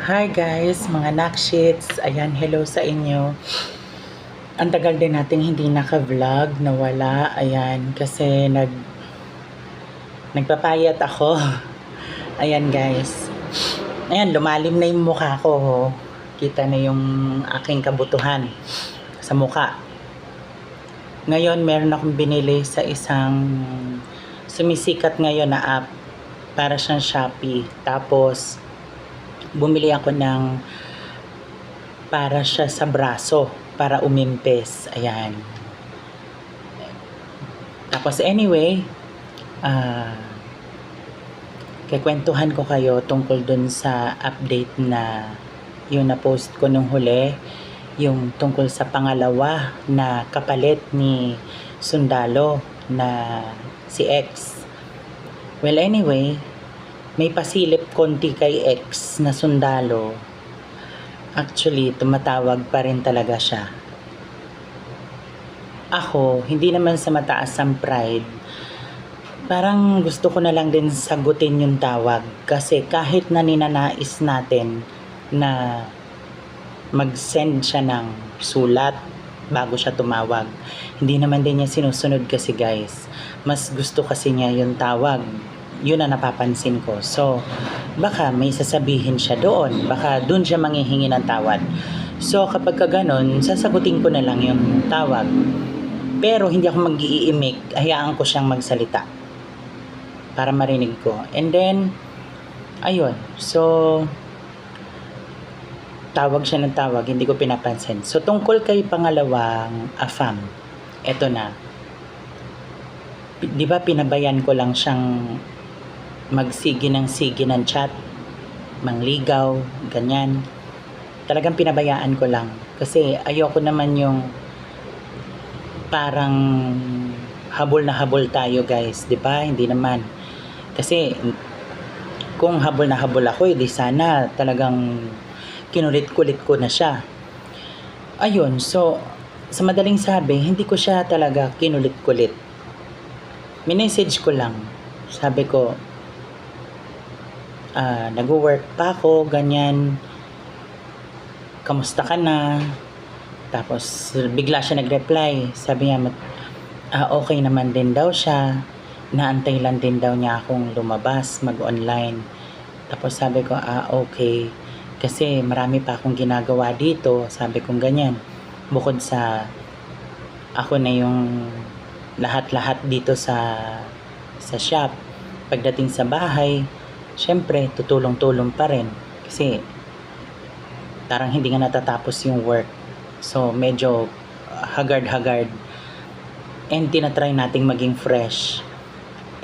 Hi guys, mga nakshits. Ayan, hello sa inyo. Ang tagal din nating hindi naka-vlog, nawala. Ayan, kasi nagpapayat ako. Ayan guys. Ayan, lumalim na yung mukha ko. Oh. Kita na yung aking kabutuhan sa mukha. Ngayon, meron akong binili sa isang sumisikat ngayon na app para siyang Shopee. Tapos, bumili ako ng para siya sa braso, para umimpes. Ayan. Tapos anyway, kikwentuhan ko kayo tungkol dun sa update na yung na-post ko nung huli, yung tungkol sa pangalawa na kapalit ni Sundalo na si X. Well anyway, may pasilip konti kay X na Sundalo. Actually, tumatawag pa rin talaga siya. Ako, hindi naman sa mataas ang pride, parang gusto ko na lang din sagutin yung tawag. Kasi kahit na ninanais natin na mag-send siya ng sulat bago siya tumawag, hindi naman din niya sinusunod kasi guys. Mas gusto kasi niya yung tawag. Yun ang napapansin ko. So, baka may sasabihin siya doon. Baka doon siya manghihingi ng tawad. So, kapag ka ganun, sasagutin ko na lang yung tawag. Pero hindi ako mag-iimik. Hayaan ko siyang magsalita para marinig ko. And then, ayun. So, tawag siya ng tawag. Hindi ko pinapansin. So, tungkol kay pangalawang AFAM. Eto na. Di ba pinabayan ko lang siyang magsigi ng chat, mangligaw, ganyan. Talagang pinabayaan ko lang. Kasi ayoko naman yung parang habol na habol tayo guys, di ba? Hindi naman. Kasi kung habol na habol ako, di sana talagang kinulit-kulit ko na siya. Ayun, so sa madaling sabi, hindi ko siya talaga kinulit-kulit. Minessage ko lang. Sabi ko, nag-work pa ako, ganyan. Kamusta ka na? Tapos, bigla siya nag-reply. Sabi niya, okay naman din daw siya. Naantay lang din daw niya akong lumabas, mag-online. Tapos sabi ko, okay. Kasi marami pa akong ginagawa dito. Sabi kong ganyan. Bukod sa, ako na yung lahat-lahat dito sa shop. Pagdating sa bahay, syempre, tutulong-tulong pa rin. Kasi, parang hindi nga natatapos yung work. So, medyo haggard-haggard. And tinatry nating maging fresh.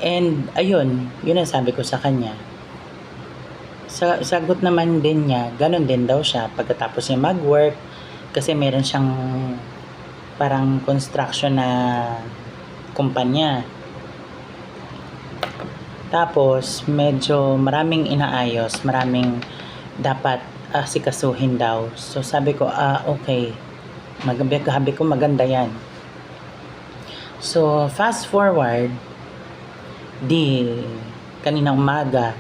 And, ayun, yun ang sabi ko sa kanya. Sagot naman din niya, ganun din daw siya. Pagkatapos niya mag-work, kasi meron siyang parang construction na kumpanya. Tapos, medyo maraming inaayos, maraming dapat asikasuhin daw. So, sabi ko, okay. Sabi ko, maganda yan. So, fast forward, kaninang umaga,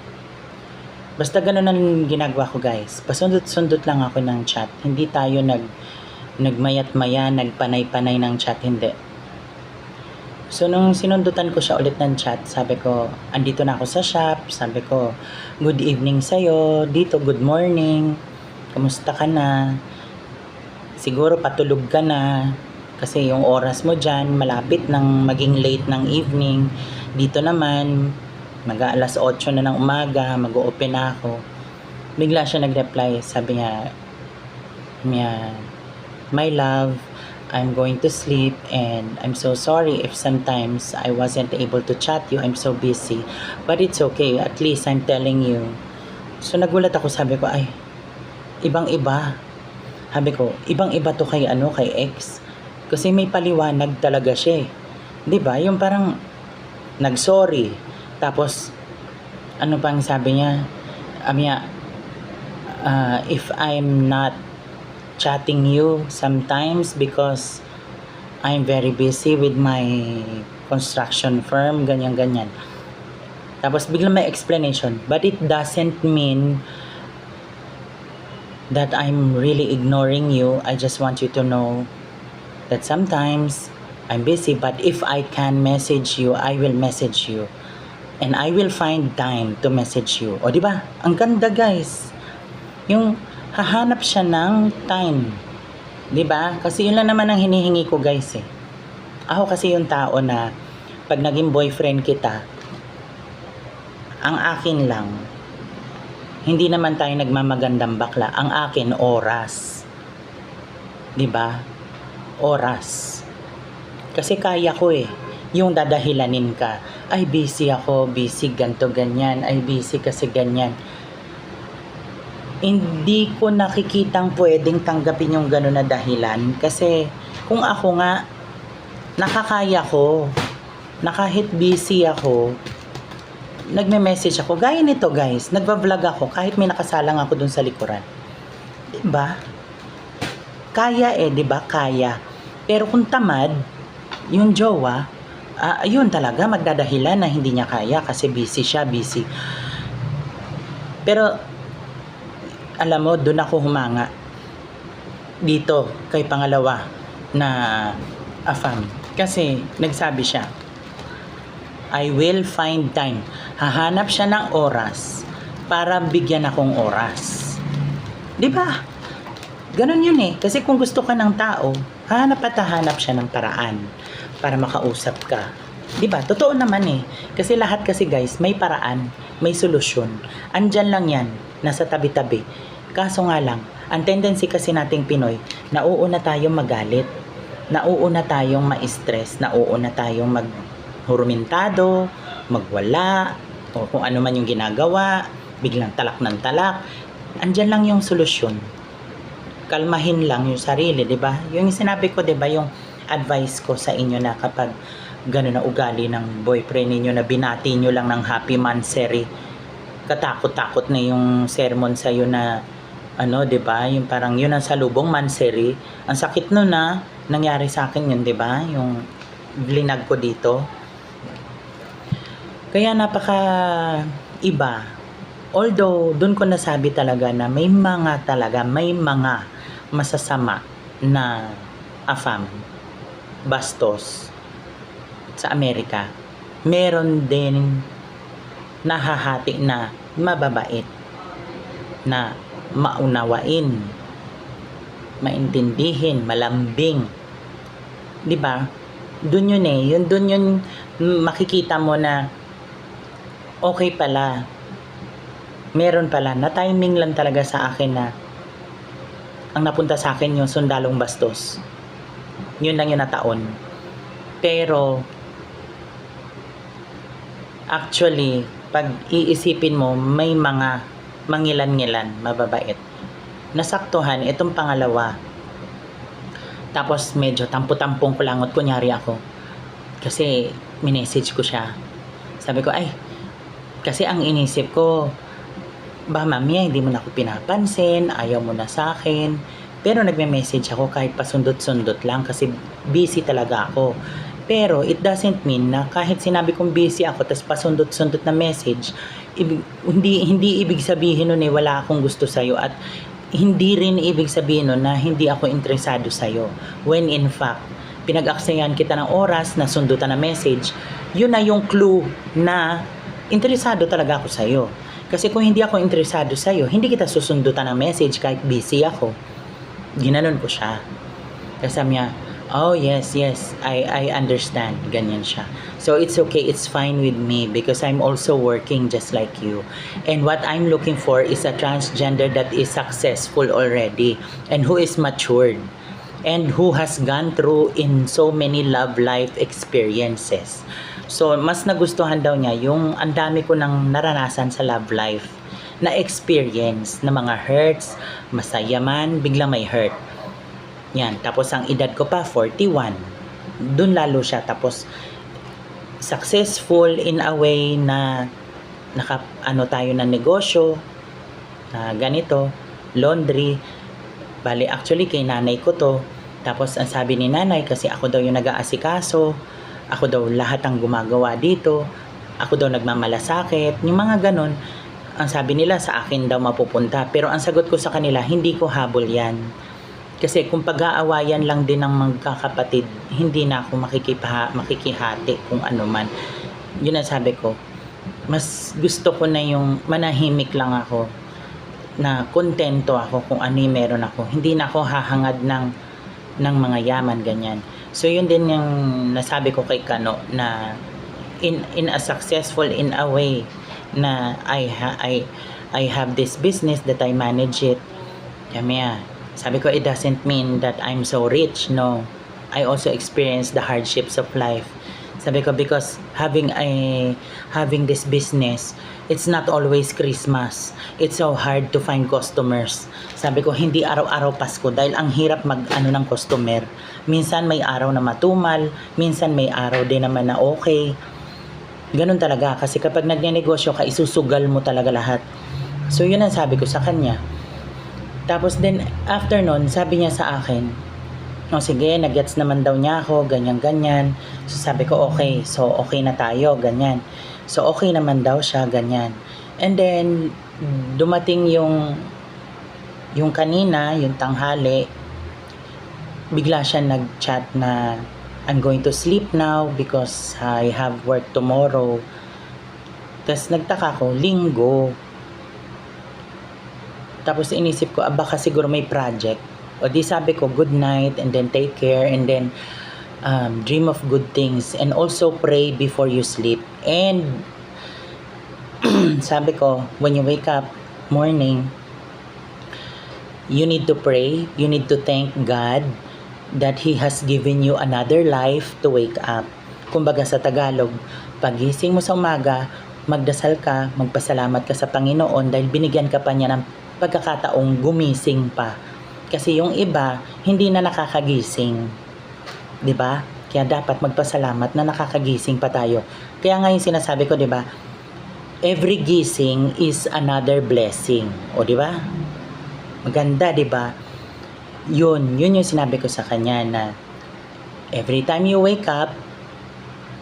basta ganun ang ginagawa ko guys. Pasundot-sundot lang ako ng chat. Hindi tayo nagmayat-maya, nagpanay-panay ng chat, hindi. So, nung sinundutan ko siya ulit ng chat, sabi ko, andito na ako sa shop. Sabi ko, good evening sa'yo. Dito, good morning. Kamusta ka na? Siguro patulog ka na. Kasi yung oras mo dyan, malapit ng maging late ng evening. Dito naman, mag-aalas 8 na ng umaga, mag-open na ako. Bigla siya nag-reply. Sabi niya, my love, I'm going to sleep and I'm so sorry if sometimes I wasn't able to chat you. I'm so busy. But it's okay. At least I'm telling you. So nagulat ako. Sabi ko, ay, ibang-iba. Sabi ko, ibang-iba to kay X. Kasi may paliwanag talaga siya. 'Di ba? Yung parang nag-sorry. Tapos ano pang sabi niya? If I'm not chatting you sometimes because I'm very busy with my construction firm, ganyan-ganyan. Tapos biglang may explanation. But it doesn't mean that I'm really ignoring you. I just want you to know that sometimes I'm busy, but if I can message you, I will message you. And I will find time to message you. O, di ba? Ang ganda, guys. Yung hahanap siya ng time. Di ba? Kasi yun lang naman ang hinihingi ko, guys, eh. Ako kasi yung tao na pag naging boyfriend kita, ang akin lang, hindi naman tayo nagmamagandang bakla. Ang akin, oras. Di ba? Oras. Kasi kaya ko eh. Yung dadahilanin ka, ay busy ako, busy ganto ganyan, ay busy kasi ganyan. Hindi ko nakikitang pwedeng tanggapin yung gano'n na dahilan kasi kung ako nga, nakakaya ko, na kahit busy ako, nagme-message ako, gaya nito guys, nagva-vlog ako kahit may nakasalang ako dun sa likuran. Diba? Kaya eh, diba? Kaya. Pero kung tamad, yung jowa, ayun talaga, magdadahilan na hindi niya kaya kasi busy siya, busy. Pero, alam mo, doon ako humanga. Dito, kay pangalawa na afam. Kasi, nagsabi siya, I will find time. Hahanap siya ng oras para bigyan akong oras. Diba? Ganon yun eh. Kasi kung gusto ka ng tao, hahanap at hahanap siya ng paraan para makausap ka. Diba? Totoo naman eh. Kasi lahat kasi guys, may paraan, may solusyon. Andyan lang yan, nasa tabi-tabi. Kaso nga lang, ang tendency kasi nating Pinoy, nauuna tayong magalit, nauuna tayong ma-stress, nauuna tayong maghurumintado, magwala, o kung ano man yung ginagawa, biglang talak ng talak. Andyan lang yung solusyon. Kalmahin lang yung sarili, diba? Yung sinabi ko, diba, yung advice ko sa inyo na kapag gano'n na ugali ng boyfriend ninyo na binati nyo lang ng happy monthsary, katakot-takot na yung sermon sa'yo na ano, diba? Yung parang yun ang salubong monthsary. Ang sakit nun na nangyari sa akin yun, diba? Yung linag ko dito. Kaya napaka iba. Although, dun ko nasabi talaga na may mga masasama na afam, bastos sa Amerika. Meron din nahahati na mababait, na maunawain, maintindihin, malambing. 'Di ba? Doon yun eh. Doon yun makikita mo na okay pala. Meron pala na timing lang talaga sa akin na ang napunta sa akin yung sundalong bastos. Yun lang yung nataon. Pero actually, pag iisipin mo, may mga mangilan-ngilan, mababait. Nasaktuhan, itong pangalawa. Tapos medyo tampo-tampong kulangot, kunyari ako. Kasi minessage ko siya. Sabi ko, ay, kasi ang inisip ko, ba mamaya hindi mo na ako pinapansin, ayaw mo na sa akin. Pero nagme-message ako kahit pasundot-sundot lang kasi busy talaga ako. Pero it doesn't mean na kahit sinabi kong busy ako tapos pasundot-sundot na message, hindi ibig sabihin nun eh wala akong gusto sa'yo at hindi rin ibig sabihin nun na hindi ako interesado sa'yo. When in fact, pinag-aksayan kita ng oras na sundutan na message, yun na yung clue na interesado talaga ako sa'yo. Kasi kung hindi ako interesado sa'yo, hindi kita susundutan ng message kahit busy ako. Ginanon ko siya. Kasi sabi niya, oh yes, I understand. Ganyan siya. So it's okay, it's fine with me because I'm also working just like you. And what I'm looking for is a transgender that is successful already and who is matured and who has gone through in so many love life experiences. So mas nagustuhan daw niya yung ang dami ko nang naranasan sa love life na experience na mga hurts, masaya man, biglang may hurt. Yan, tapos ang edad ko pa 41. Doon lalo siya, tapos successful in a way na tayo ng negosyo na ganito, laundry. Bali actually kay nanay ko to. Tapos ang sabi ni nanay, kasi ako daw yung nag-aasikaso, ako daw lahat ang gumagawa dito, ako daw nagmamalasakit, yung mga ganon. ang sabi nila sa akin daw mapupunta. Pero ang sagot ko sa kanila, hindi ko habol yan. Kasi kung pag-aawayan lang din ng magkakapatid, hindi na ako makikihati kung ano man. Yun ang sabi ko. Mas gusto ko na yung manahimik lang ako, na kontento ako kung ano yung meron ako. Hindi na ako hahangad ng mga yaman, ganyan. So yun din yung nasabi ko kay Kano, na in a successful in a way na I have this business that I manage it. Sabi ko, it doesn't mean that I'm so rich. No, I also experience the hardships of life. Sabi ko, because having this business, it's not always Christmas. It's so hard to find customers. Sabi ko, hindi araw-araw Pasko dahil ang hirap ng customer. Minsan may araw na matumal, minsan may araw din naman na okay. Ganun talaga, kasi kapag nagnenegosyo ka, isusugal mo talaga lahat. So yun ang sabi ko sa kanya. Tapos then after nun, sabi niya sa akin, sige, nag-gets naman daw niya ako, ganyan-ganyan. So sabi ko, okay, so okay na tayo, ganyan. So okay naman daw siya, ganyan. And then dumating yung kanina, yung tanghali, bigla siya nag-chat na I'm going to sleep now because I have work tomorrow. Tapos nagtaka ko, linggo. Tapos inisip ko, baka siguro may project. O di sabi ko, good night, and then take care, and then dream of good things, and also pray before you sleep. And sabi ko, when you wake up morning, you need to pray, you need to thank God that He has given you another life to wake up. Kumbaga sa Tagalog, pagising mo sa umaga, magdasal ka, magpasalamat ka sa Panginoon dahil binigyan ka pa niya ng pagkakataong gumising pa. Kasi yung iba, hindi na nakakagising. 'Di ba? Kaya dapat magpasalamat na nakakagising pa tayo. Kaya ngayon sinasabi ko, 'di ba? Every gising is another blessing. O 'di ba? Maganda, 'di ba? Yun yung sinabi ko sa kanya, na every time you wake up,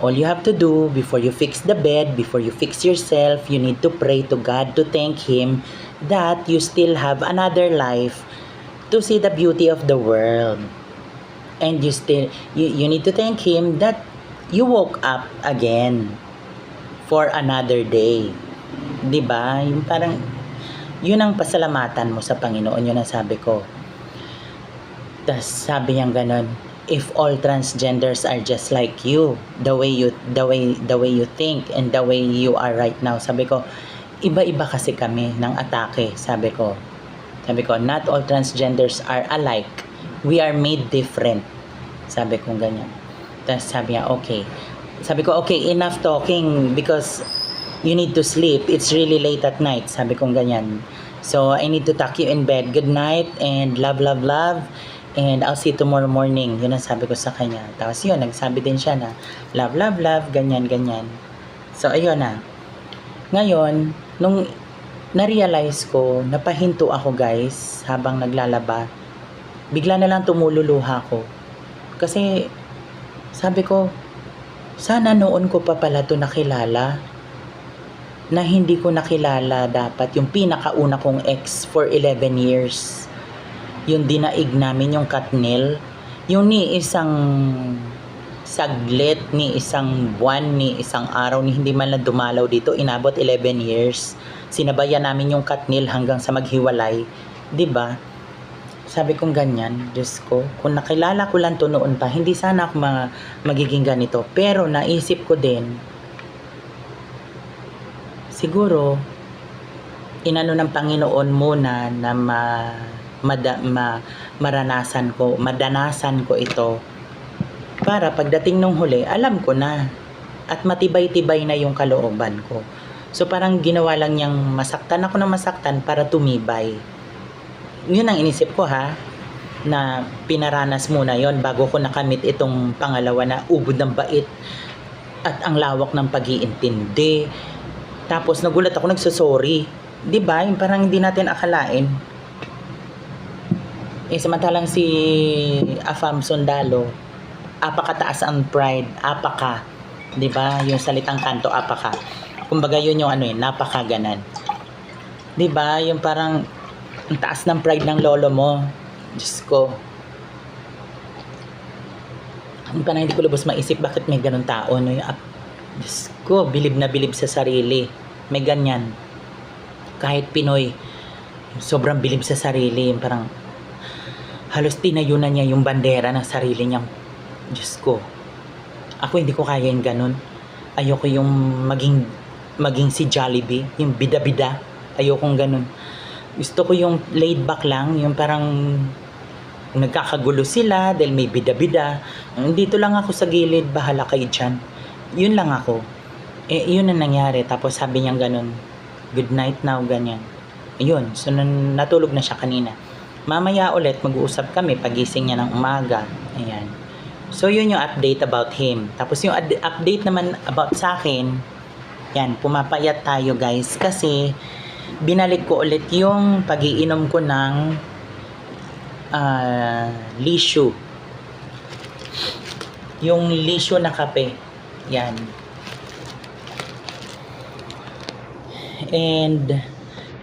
all you have to do before you fix the bed, before you fix yourself, you need to pray to God, to thank Him that you still have another life to see the beauty of the world. And you need to thank Him that you woke up again for another day. 'Di ba? Yung parang yun ang pasalamatan mo sa Panginoon, yun ang sabi ko. Tas sabi niya ganun, if all transgenders are just like you, the way you think and the way you are right now, sabi ko, iba-iba kasi kami ng atake, sabi ko, not all transgenders are alike. We are made different. Sabi ko ganyan. Tas sabi niya, okay. Sabi ko, okay, enough talking because you need to sleep. It's really late at night. Sabi ko ganyan. So, I need to tuck you in bed. Good night and love, love, love. And I'll see you tomorrow morning. Yun ang sabi ko sa kanya. Tapos yun, nagsabi din siya na love, love, love, ganyan, ganyan. So, ayun na. Ngayon, nung na-realize ko, napahinto ako guys, habang naglalaba, bigla na lang tumululuha ko. Kasi, sabi ko, sana noon ko pa pala ito nakilala, na hindi ko nakilala dapat yung pinakauna kong ex for 11 years. Yung dinaig namin, yung Katnil, yung ni isang saglit, ni isang buwan, ni isang araw, ni hindi man lang dumalaw dito, inabot 11 years. Sinabayan namin yung Katnil hanggang sa maghiwalay. 'Di ba? Sabi kong ganyan, Diyos ko, kung nakilala ko lang to noon pa, hindi sana ako magiging ganito. Pero naisip ko din, siguro, inano ng Panginoon muna na madanasan ko ito para pagdating nung huli, alam ko na at matibay-tibay na yung kalooban ko. So parang ginawa lang niyang masaktan ako ng masaktan para tumibay. Yun ang inisip ko na pinaranas muna yon bago ko nakamit itong pangalawa na ubod ng bait at ang lawak ng pag-iintindi. Tapos nagulat ako, nagsosorry. 'Di ba? Yung parang hindi natin akalain. Samantalang si Afam Sundalo, apakataas ang pride, apaka. 'Di ba? Yung salitang kanto, apaka. Kumbaga yun yung napakaganan. 'Di ba? Yung parang ang taas ng pride ng lolo mo. Diyos ko. Parang hindi ko lubos maisip bakit may ganun tao, no? Diyos ko, bilib na bilib sa sarili. May ganyan. Kahit Pinoy, sobrang bilib sa sarili. Parang halos tinayunan niya yung bandera ng sarili niya. Diyos ko. Ako hindi ko kaya yung ganun. Ayoko yung maging si Jollibee, yung bida-bida. Ayokong ganun. Gusto ko yung laid back lang, yung parang nagkakagulo sila dahil may bida-bida. Dito lang ako sa gilid, bahala kayo dyan. Yun lang ako. Yun ang nangyari. Tapos sabi niya ganun, good night now, ganyan. Yun, so natulog na siya kanina. Mamaya ulit mag-uusap kami pagising niya ng umaga. Ayan. So yun yung update about him. Tapos yung update naman about sa akin, yan, pumapayat tayo guys kasi binalik ko ulit yung pag-iinom ko ng lisyu. Yung lisyu na kape. Yan. And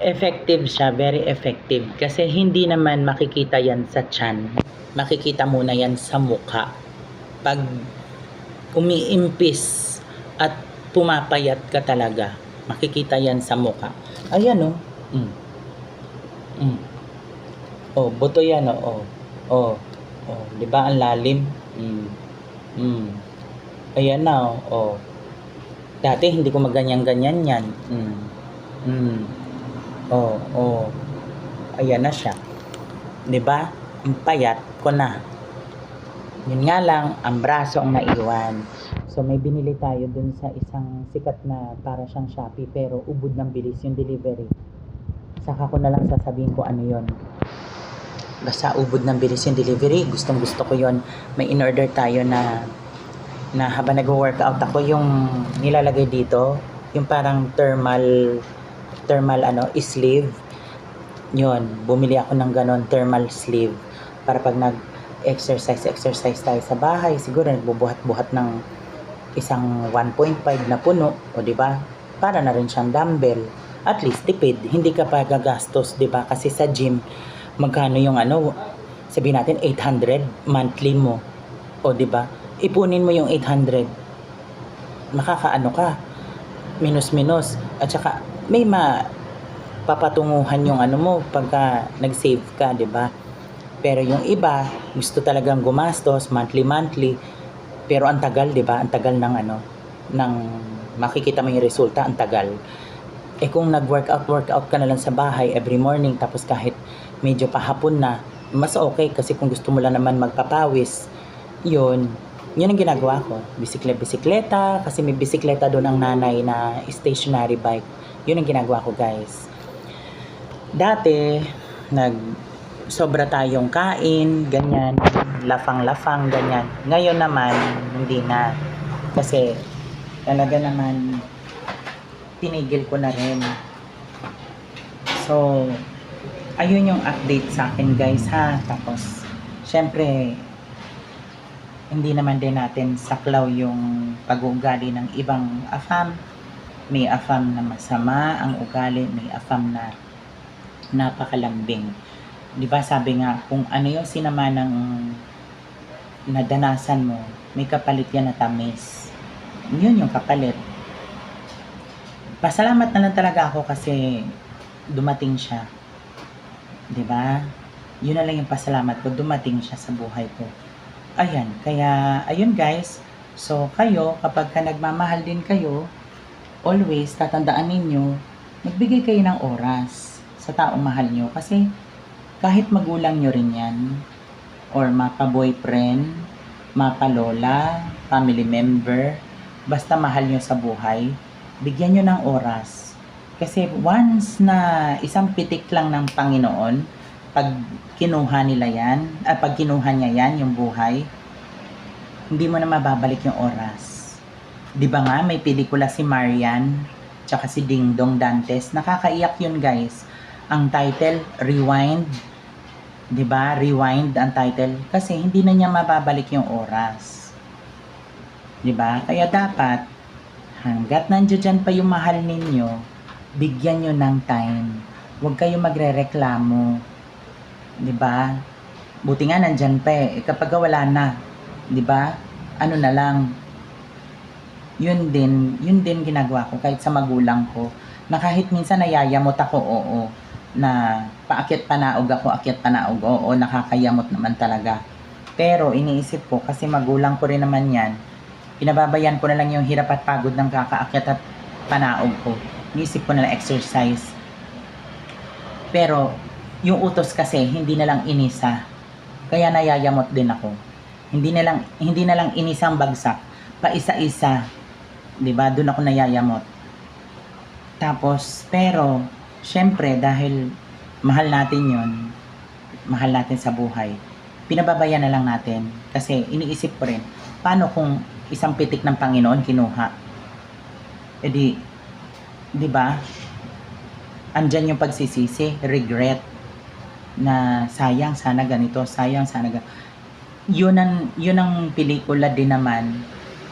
effective siya, very effective. Kasi hindi naman makikita yan sa tiyan. Makikita muna yan sa mukha. Pag umiimpis at pumapayat ka talaga, makikita yan sa mukha. Ayan oh. Oh, buto yan oh. Oh. Di ba ang lalim? Ayan na oh. Dati hindi ko maganyan-ganyan yan. Oh. Ayan na siya. Di ba? Ang payat ko na. Yun nga lang, ang braso ang naiwan. So may binili tayo dun sa isang sikat na para siyang Shopee pero ubod ng bilis yung delivery. Saka ko na lang sasabihin ko ano yon. Basta ubod ng bilis yung delivery. Gustong gusto ko yon. May in-order tayo na habang nag-workout ako yung nilalagay dito. Yung parang thermal sleeve. Yun, bumili ako ng ganon thermal sleeve. Para pag exercise tayo sa bahay, siguro nagbubuhat-buhat ng isang 1.5 na puno, o di ba? Para na rin siyang dumbbell. At least tipid, hindi ka pa gagastos, di ba? Kasi sa gym, magkano yung sabihin natin 800 monthly mo. O di ba? Ipunin mo yung 800. Makakaano ka? Minus. At saka may papatunguhan yung mo pagka nag-save ka, di ba? Pero yung iba, gusto talagang gumastos monthly, pero ang tagal, 'di ba? Ang tagal ng makikita mo yung resulta, ang tagal. Kung nag-workout ka na lang sa bahay every morning tapos kahit medyo pahapon na, mas okay kasi kung gusto mo lang naman magpapawis, yun ang ginagawa ko. Bisikleta, kasi may bisikleta doon ang nanay na stationary bike. Yun ang ginagawa ko, guys. Dati, sobra tayong kain, ganyan, lafang-lafang, ganyan. Ngayon naman, hindi na. Kasi, talaga naman, tinigil ko na rin. So, ayun yung update sa akin, guys, ha. Tapos, syempre, hindi naman din natin saklaw yung pag-uugali ng ibang afam. May afam na masama ang ugali, may afam na napakalambing. Di ba sabi nga, kung ano yung sinama ng nadanasan mo, may kapalit yan na tamis. Yun yung kapalit. Pasalamat na lang talaga ako kasi dumating siya. Di ba? Yun na lang yung pasalamat ko, dumating siya sa buhay ko. Ayan, kaya, ayun guys. So, kayo, kapag ka nagmamahal din kayo, always tatandaan ninyo, magbigay kayo ng oras sa taong mahal nyo. Kasi, kahit magulang nyo rin yan, or mapa-boyfriend, mapa-lola, family member, basta mahal nyo sa buhay, bigyan nyo ng oras. Kasi once na isang pitik lang ng Panginoon, pag kinuha niya yan, yung buhay, hindi mo na mababalik yung oras. Di ba nga, may pelikula si Marian, tsaka si Ding Dong Dantes, nakakaiyak yun guys. Ang title, Rewind. Diba? Rewind ang title. Kasi hindi na niya mababalik yung oras. Diba? Kaya dapat, hanggat nandiyan dyan pa yung mahal ninyo, bigyan nyo ng time Huwag kayong magrereklamo, 'di ba? Buti nga nandyan pa eh. Kapag wala na, 'di ba? Ano na lang, yun din ginagawa ko kahit sa magulang ko. Na kahit minsan nayayamot ako, oo. Na paakyat panaog ako, akyat panaog, oo, nakakayamot naman talaga. Pero iniisip ko, kasi magulang ko rin naman yan, pinababayan ko na lang yung hirap at pagod ng kakaakyat at panaog ko. Iniisip ko na lang exercise. Pero yung utos kasi hindi na lang inisa. Kaya nayayamot din ako. Hindi na lang inisang bagsak, pa isa-isa. 'Di ba? Doon ako nayayamot. Tapos pero syempre dahil mahal natin 'yon, mahal natin sa buhay. Pinababayan na lang natin kasi iniisip ko rin, paano kung isang pitik ng Panginoon kinuha? E di ba? Andyan yung pagsisisi, regret, na sayang sana ganito, sayang sana ganito. Yun ang pelikula din naman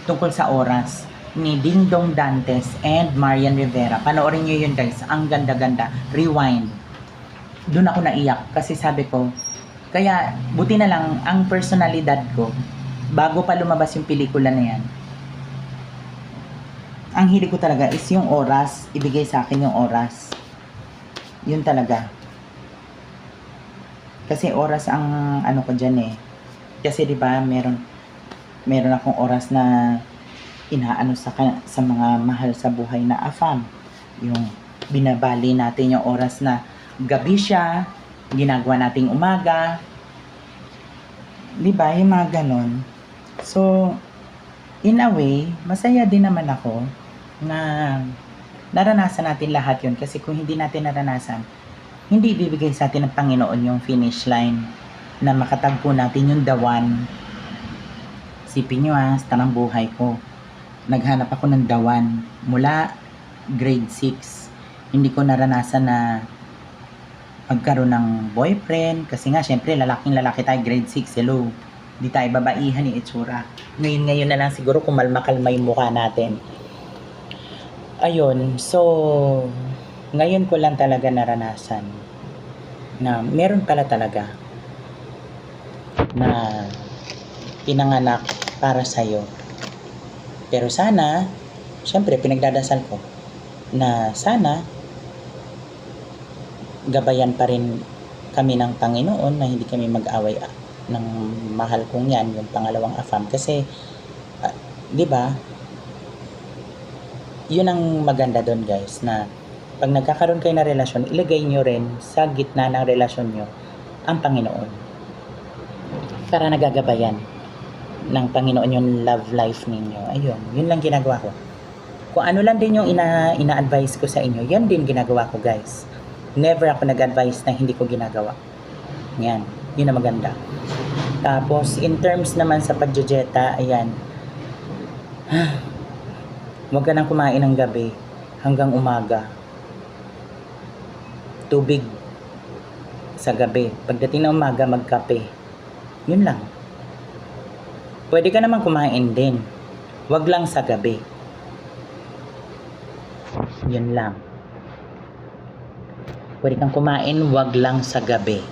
tungkol sa oras ni Ding Dong Dantes and Marian Rivera. Panoorin nyo yun guys, ang ganda-ganda. Rewind. Doon ako naiyak kasi sabi ko, kaya buti na lang ang personalidad ko, bago pa lumabas yung pelikula na yan, ang hilig ko talaga is yung oras, ibigay sa akin yung oras. Yun talaga. Kasi oras ang ano ko dyan eh. Kasi 'di ba meron akong oras na inaano sa mga mahal sa buhay na afam. Yung binabali natin yung oras na gabi siya, ginagawa nating umaga. 'Di ba? Yung mga ganon. So, in a way, masaya din naman ako na naranasan natin lahat yun. Kasi kung hindi natin naranasan, hindi ibibigay sa atin ng Panginoon yung finish line na makatagpo natin yung the one. Sipin nyo sa tanang buhay ko, naghanap ako ng the one mula grade 6. Hindi ko naranasan na magkaroon ng boyfriend kasi nga syempre lalaking lalaki tayo, grade 6, hello, di tayo babaihan yung itsura. Ngayon na lang siguro kumalma-kalma yung mukha natin. Ayun, so ngayon ko lang talaga naranasan na meron pala talaga na pinanganak para sa'yo. Pero sana, syempre pinagdadasal ko na sana gabayan pa rin kami ng Panginoon na hindi kami mag-away ng mahal kong yan, yung pangalawang afam. Kasi, di ba, yun ang maganda doon guys, na pag nagkakaroon kayo ng relasyon, ilagay nyo rin sa gitna ng relasyon nyo ang Panginoon. Para nagagabayan ng Panginoon yung love life ninyo. Ayun, yun lang ginagawa ko. Kung ano lang din yung ina-advise ko sa inyo, yan din ginagawa ko guys. Never ako nag-advise na hindi ko ginagawa. Yan, yun ang maganda. Tapos, in terms naman sa pagjejeta, ayan. Huwag ka nang kumain ng gabi hanggang umaga. Tubig sa gabi. Pagdating ng umaga, magkape. Yun lang. Pwede ka naman kumain din. Huwag lang sa gabi. Yun lang. Pwede kang kumain, huwag lang sa gabi.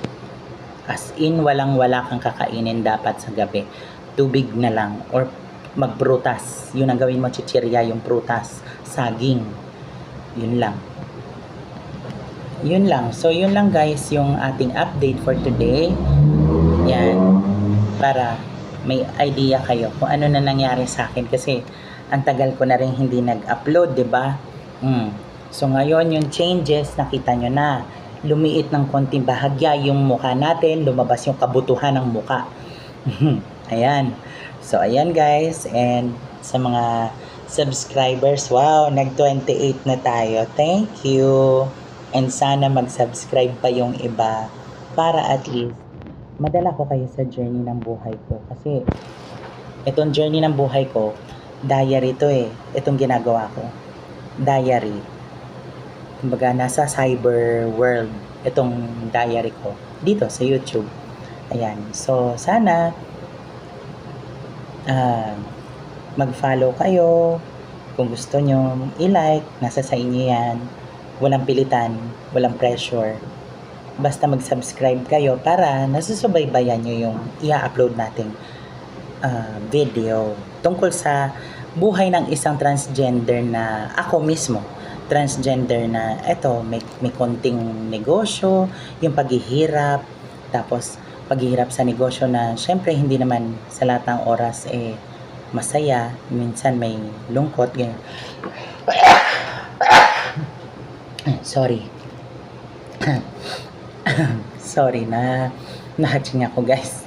As in, walang-wala kang kakainin dapat sa gabi. Tubig na lang. Or magprutas. Yun ang gawin mo, chichirya, yung prutas. Saging. Yun lang. Yun lang. So, yun lang guys, yung ating update for today. Yan. Para may idea kayo kung ano na nangyari sa akin. Kasi, ang tagal ko na rin hindi nag-upload, diba? So, ngayon, yung changes, nakita nyo na. Lumiit ng konting bahagya yung mukha natin. Lumabas yung kabutuhan ng mukha. Ayan. So, ayan guys. And sa mga subscribers, wow, nag-28 na tayo. Thank you. And sana mag-subscribe pa yung iba para at least madala ko kayo sa journey ng buhay ko. Kasi itong journey ng buhay ko, diary to eh. Itong ginagawa ko. Diary. Kumbaga, nasa cyber world itong diary ko. Dito sa YouTube. Ayan. So, sana mag-follow kayo. Kung gusto nyo, i-like. Nasa sa inyo yan. Walang pilitan, walang pressure. Basta mag-subscribe kayo para nasusubaybayan nyo yung i-upload nating video tungkol sa buhay ng isang transgender na ako mismo. Transgender na eto, may konting negosyo, yung paghihirap, tapos paghihirap sa negosyo na syempre hindi naman sa lahat ng oras masaya, minsan may lungkot, ganyan. Sorry. Sorry na nahatching ako, guys.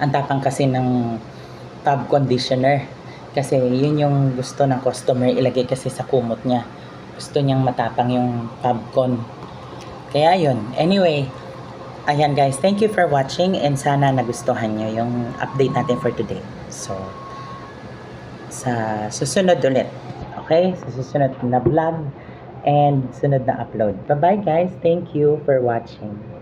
Ang tapang kasi ng tub conditioner. Kasi yun yung gusto ng customer ilagay kasi sa kumot niya. Gusto niyang matapang yung tubcon. Kaya yun. Anyway, ayan guys, thank you for watching and sana nagustuhan nyo yung update natin for today. So, sa susunod ulit. Okay? Sa susunod na vlog and sunod na upload. Bye-bye guys. Thank you for watching.